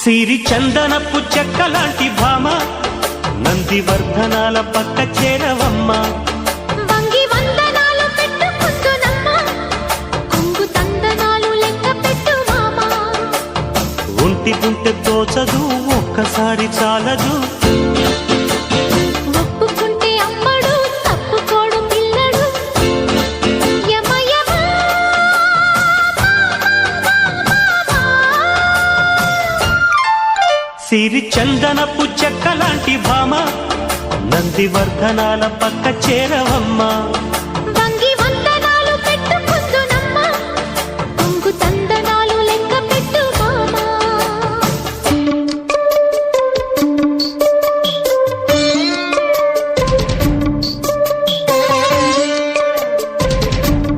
సిరి చందనపు చెక్కలాంటి భామ నందివర్ధనాల పక్క చేరవమ్మ. వంగి వందనాలు పెట్టుకుందునమ్మ కొంగు తందనాలు లెక్క పెట్టు మామ. ఒంటి గుంటె తోచదు ఒక్కసారి చాలదు ఒప్పుకుంటే అమ్మడు తప్పుకోడు పిల్లడు యమ యమ. సిరి చందనపు చెక్కలాంటి భామ నందివర్ధనాల పక్క చేరవమ్మ. వంగి